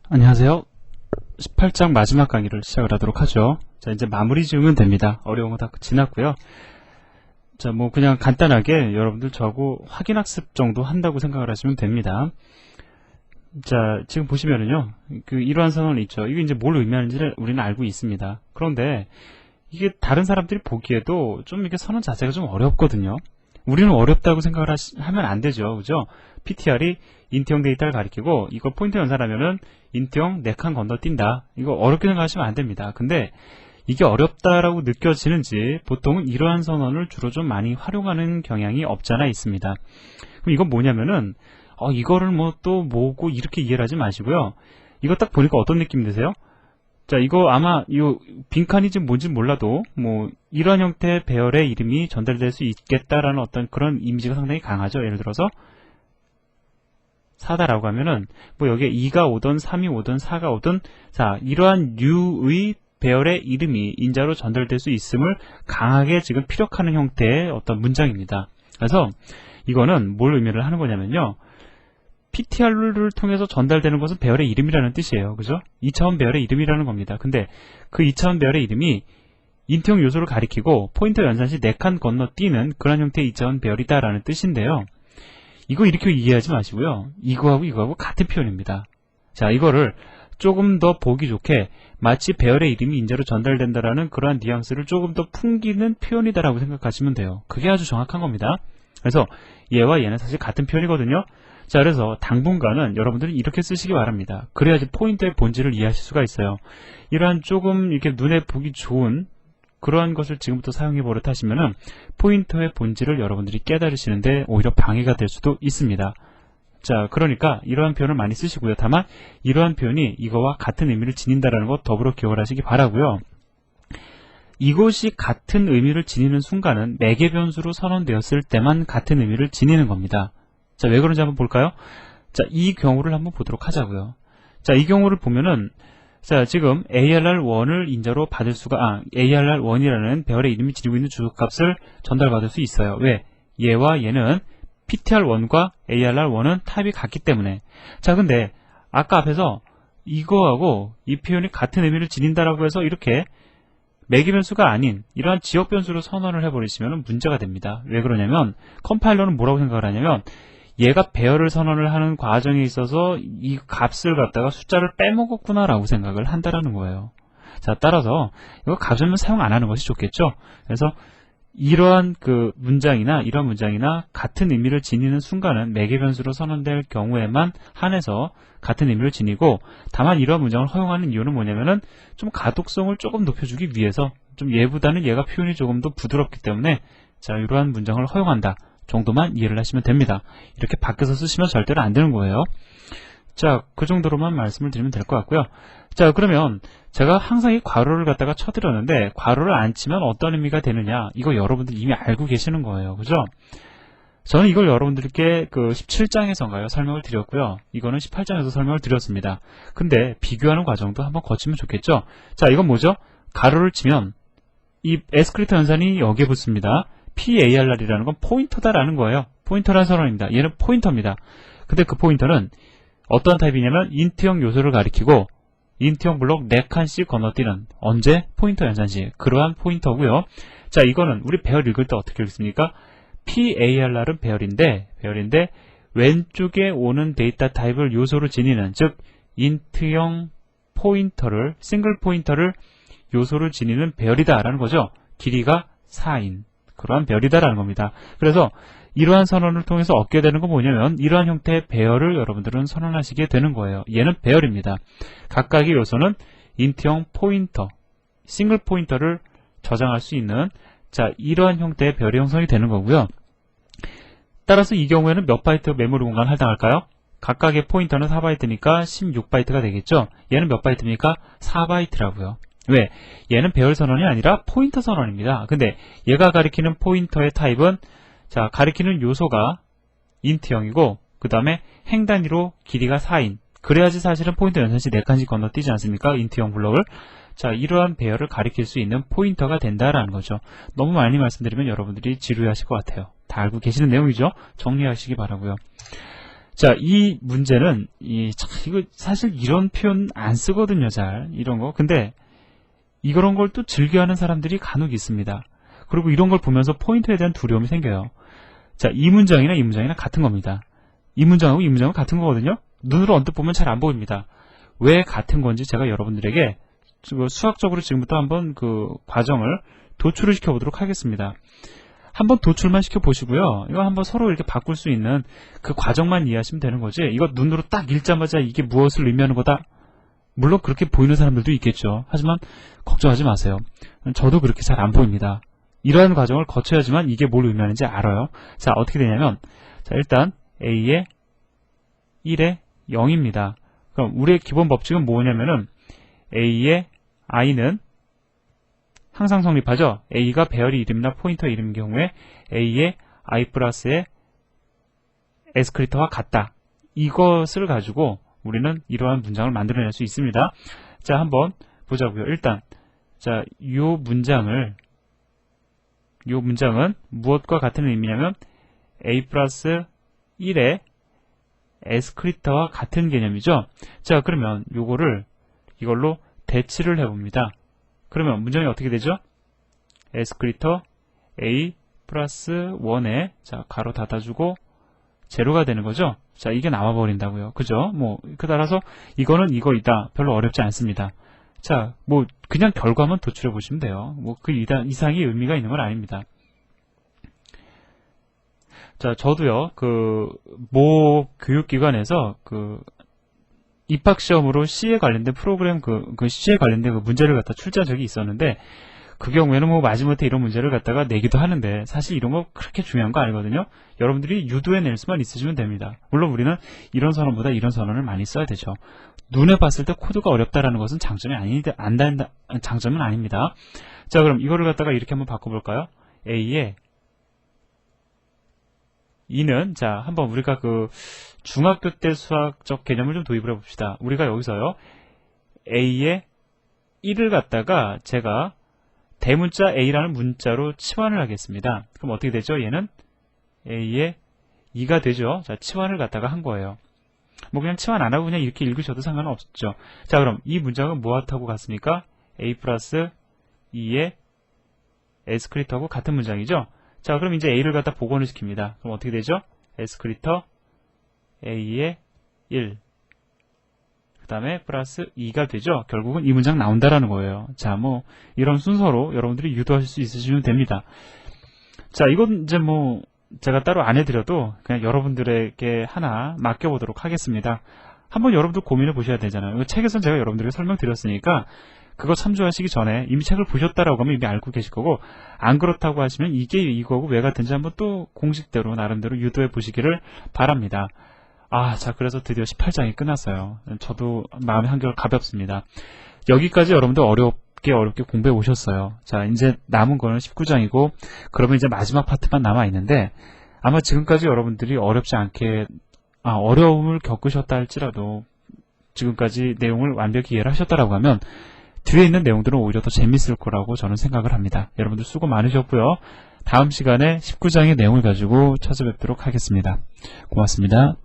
안녕하세요. 18장 마지막 강의를 시작을 하도록 하죠. 자, 이제 마무리 지으면 됩니다. 어려운 거 다 지났고요. 자, 뭐 그냥 간단하게 여러분들 저하고 확인학습 정도 한다고 생각을 하시면 됩니다. 자, 지금 보시면은요, 이러한 선언이 있죠. 이게 이제 뭘 의미하는지를 우리는 알고 있습니다. 그런데 이게 다른 사람들이 보기에도 좀 이게 선언 자체가 좀 어렵거든요. 우리는 어렵다고 생각을 하면 안 되죠. 그죠? PTR이 인트형 데이터를 가리키고 이걸 포인터 연산하면은 인트형 4칸 건너뛴다. 이거 어렵게 생각하시면 안 됩니다. 근데 이게 어렵다라고 느껴지는지 보통은 이러한 선언을 주로 좀 많이 활용하는 경향이 없잖아 있습니다. 그럼 이건 뭐냐면은 이거를 뭐 또 뭐고 이렇게 이해를 하지 마시고요. 이거 딱 보니까 어떤 느낌 드세요? 자, 이거 아마 이 빈칸이 지금 뭔지 몰라도 뭐 이러한 형태의 배열의 이름이 전달될 수 있겠다라는 어떤 그런 이미지가 상당히 강하죠. 예를 들어서 4다라고 하면은 뭐 여기에 2가 오든 3이 오든 4가 오든 자, 이러한 류의 배열의 이름이 인자로 전달될 수 있음을 강하게 지금 피력하는 형태의 어떤 문장입니다. 그래서 이거는 뭘 의미를 하는 거냐면요. PTR를 통해서 전달되는 것은 배열의 이름이라는 뜻이에요. 그죠? 2차원 배열의 이름이라는 겁니다. 근데 그 2차원 배열의 이름이 인트형 요소를 가리키고 포인터 연산 시 4칸 건너뛰는 그런 형태의 2차원 배열이다라는 뜻인데요. 이거 이렇게 이해하지 마시고요. 이거하고 같은 표현입니다. 자, 이거를 조금 더 보기 좋게 마치 배열의 이름이 인자로 전달된다라는 그러한 뉘앙스를 조금 더 풍기는 표현이다라고 생각하시면 돼요. 그게 아주 정확한 겁니다. 그래서 얘와 얘는 사실 같은 표현이거든요. 자, 그래서 당분간은 여러분들은 이렇게 쓰시기 바랍니다. 그래야지 포인터의 본질을 이해하실 수가 있어요. 이러한 조금 이렇게 눈에 보기 좋은 그러한 것을 지금부터 사용해 버릇하시면은 포인터의 본질을 여러분들이 깨달으시는데 오히려 방해가 될 수도 있습니다. 자, 그러니까 이러한 표현을 많이 쓰시고요. 다만 이러한 표현이 이거와 같은 의미를 지닌다라는 것 더불어 기억을 하시기 바라고요. 이것이 같은 의미를 지니는 순간은 매개 변수로 선언되었을 때만 같은 의미를 지니는 겁니다. 자, 왜 그런지 한번 볼까요? 자, 이 경우를 한번 보도록 하자고요. 자, 이 경우를 보면은 자, 지금 ARR1을 인자로 받을 수가 ARR1이라는 배열의 이름이 지니고 있는 주소값을 전달받을 수 있어요. 왜? 얘와 얘는 PTR1과 ARR1은 타입이 같기 때문에. 자, 근데 아까 앞에서 이거하고 이 표현이 같은 의미를 지닌다라고 해서 이렇게 매개 변수가 아닌 이러한 지역 변수로 선언을 해버리시면 문제가 됩니다. 왜 그러냐면 컴파일러는 뭐라고 생각을 하냐면 얘가 배열을 선언을 하는 과정에 있어서 이 값을 갖다가 숫자를 빼먹었구나 라고 생각을 한다라는 거예요. 자, 따라서 이거 값은 사용 안 하는 것이 좋겠죠. 그래서 이러한 이러한 문장이나 같은 의미를 지니는 순간은 매개 변수로 선언될 경우에만 한해서 같은 의미를 지니고, 다만 이러한 문장을 허용하는 이유는 뭐냐면은 좀 가독성을 조금 높여주기 위해서 좀 얘보다는 얘가 표현이 조금 더 부드럽기 때문에 자, 이러한 문장을 허용한다 정도만 이해를 하시면 됩니다. 이렇게 바뀌어서 쓰시면 절대로 안 되는 거예요. 자, 그 정도로만 말씀을 드리면 될 것 같고요. 자, 그러면 제가 항상 이 괄호를 갖다가 쳐드렸는데 괄호를 안 치면 어떤 의미가 되느냐, 이거 여러분들 이미 알고 계시는 거예요. 그죠? 저는 이걸 여러분들께 17장에서인가요? 설명을 드렸고요. 이거는 18장에서 설명을 드렸습니다. 근데 비교하는 과정도 한번 거치면 좋겠죠? 자, 이건 뭐죠? 가로를 치면 이 에스크리터 연산이 여기에 붙습니다. PARR이라는 건 포인터다라는 거예요. 포인터라는 선언입니다. 얘는 포인터입니다. 근데 그 포인터는 어떠한 타입이냐면 인트형 요소를 가리키고 인트형 블록 4칸씩 건너뛰는, 언제? 포인터 연산 시 그러한 포인터고요. 자, 이거는 우리 배열 읽을 때 어떻게 읽습니까? PARR은 배열인데 왼쪽에 오는 데이터 타입을 요소로 지니는, 즉 인트형 포인터를, 싱글 포인터를 요소로 지니는 배열이다라는 거죠. 길이가 4인 그러한 배열이다라는 겁니다. 그래서 이러한 선언을 통해서 얻게 되는 건 뭐냐면 이러한 형태의 배열을 여러분들은 선언하시게 되는 거예요. 얘는 배열입니다. 각각의 요소는 인트형 포인터, 싱글 포인터를 저장할 수 있는, 자, 이러한 형태의 배열이 형성이 되는 거고요. 따라서 이 경우에는 몇 바이트 메모리 공간을 할당할까요? 각각의 포인터는 4바이트니까 16바이트가 되겠죠. 얘는 몇 바이트입니까? 4바이트라고요. 왜? 얘는 배열 선언이 아니라 포인터 선언입니다. 근데 얘가 가리키는 포인터의 타입은, 자, 가리키는 요소가 인트형이고 그 다음에 행 단위로 길이가 4인, 그래야지 사실은 포인터 연산시 4칸씩 건너뛰지 않습니까? 인트형 블록을. 자, 이러한 배열을 가리킬 수 있는 포인터가 된다라는 거죠. 너무 많이 말씀드리면 여러분들이 지루해하실 것 같아요. 다 알고 계시는 내용이죠. 정리하시기 바라고요. 자, 이 문제는, 이거 사실 이런 표현 안 쓰거든요, 이런 거. 근데, 이런 걸 또 즐겨하는 사람들이 간혹 있습니다. 그리고 이런 걸 보면서 포인트에 대한 두려움이 생겨요. 자, 이 문장이나 같은 겁니다. 이 문장하고 이 문장은 같은 거거든요? 눈으로 언뜻 보면 잘 안 보입니다. 왜 같은 건지 제가 여러분들에게 수학적으로 지금부터 한번 그 과정을 도출을 시켜보도록 하겠습니다. 한번 도출만 시켜보시고요. 이거 한번 서로 이렇게 바꿀 수 있는 그 과정만 이해하시면 되는 거지. 이거 눈으로 딱 읽자마자 이게 무엇을 의미하는 거다? 물론 그렇게 보이는 사람들도 있겠죠. 하지만 걱정하지 마세요. 저도 그렇게 잘 안 보입니다. 이러한 과정을 거쳐야지만 이게 뭘 의미하는지 알아요. 자, 어떻게 되냐면, 자, 일단 A의 1에 0입니다. 그럼 우리의 기본 법칙은 뭐냐면은 A의 I는 항상 성립하죠. A가 배열의 이름이나 포인터 이름인 경우에 A의 I 플러스의 에스크리터와 같다. 이것을 가지고 우리는 이러한 문장을 만들어낼 수 있습니다. 자, 한번 보자고요. 일단, 자, 요 문장은 무엇과 같은 의미냐면 A 플러스 1의 에스크리터와 같은 개념이죠. 자, 그러면 이걸로 대치를 해봅니다. 그러면 문장이 어떻게 되죠? 에스크리터 A 플러스 1에, 자, 가로 닫아주고 제로가 되는 거죠. 자, 이게 나와버린다고요. 그죠? 따라서 이거는 이거이다. 별로 어렵지 않습니다. 자, 그냥 결과만 도출해 보시면 돼요. 그 이상의 의미가 있는 건 아닙니다. 자, 저도요, 모 교육기관에서 입학시험으로 C에 관련된 프로그램, C에 관련된 문제를 갖다 출제한 적이 있었는데, 그 경우에는 마지못해 이런 문제를 갖다가 내기도 하는데, 사실 이런 거 그렇게 중요한 거 아니거든요? 여러분들이 유도해 낼 수만 있으시면 됩니다. 물론 우리는 이런 선언보다 이런 선언을 많이 써야 되죠. 눈에 봤을 때 코드가 어렵다라는 것은 장점은 아닙니다. 자, 그럼 이거를 갖다가 이렇게 한번 바꿔볼까요? A의 2는, 자, 한번 우리가 중학교 때 수학적 개념을 좀 도입을 해봅시다. 우리가 여기서요, A의 1을 갖다가 제가 대문자 A라는 문자로 치환을 하겠습니다. 그럼 어떻게 되죠? 얘는 A의 2가 되죠. 자, 치환을 갖다가 한 거예요. 그냥 치환 안 하고 그냥 이렇게 읽으셔도 상관은 없죠. 자, 그럼 이 문장은 무엇하고 같습니까? A 플러스 2의 에스크리터하고 같은 문장이죠. 자, 그럼 이제 A를 갖다 복원을 시킵니다. 그럼 어떻게 되죠? 에스크리터 A의 1. 그 다음에 플러스 2가 되죠. 결국은 이 문장 나온다라는 거예요. 자, 이런 순서로 여러분들이 유도하실 수 있으시면 됩니다. 자, 이건 이제 제가 따로 안 해드려도 그냥 여러분들에게 하나 맡겨보도록 하겠습니다. 한번 여러분들 고민해 보셔야 되잖아요. 책에서는 제가 여러분들에게 설명드렸으니까 그거 참조하시기 전에 이미 책을 보셨다라고 하면 이미 알고 계실 거고, 안 그렇다고 하시면 이게 이거고 왜 같은지 한번 또 공식대로 나름대로 유도해 보시기를 바랍니다. 자, 그래서 드디어 18장이 끝났어요. 저도 마음이 한결 가볍습니다. 여기까지 여러분들 어렵게 공부해 오셨어요. 자, 이제 남은 거는 19장이고, 그러면 이제 마지막 파트만 남아 있는데, 아마 지금까지 여러분들이 어려움을 겪으셨다 할지라도 지금까지 내용을 완벽히 이해를 하셨다라고 하면 뒤에 있는 내용들은 오히려 더 재밌을 거라고 저는 생각을 합니다. 여러분들 수고 많으셨고요. 다음 시간에 19장의 내용을 가지고 찾아뵙도록 하겠습니다. 고맙습니다.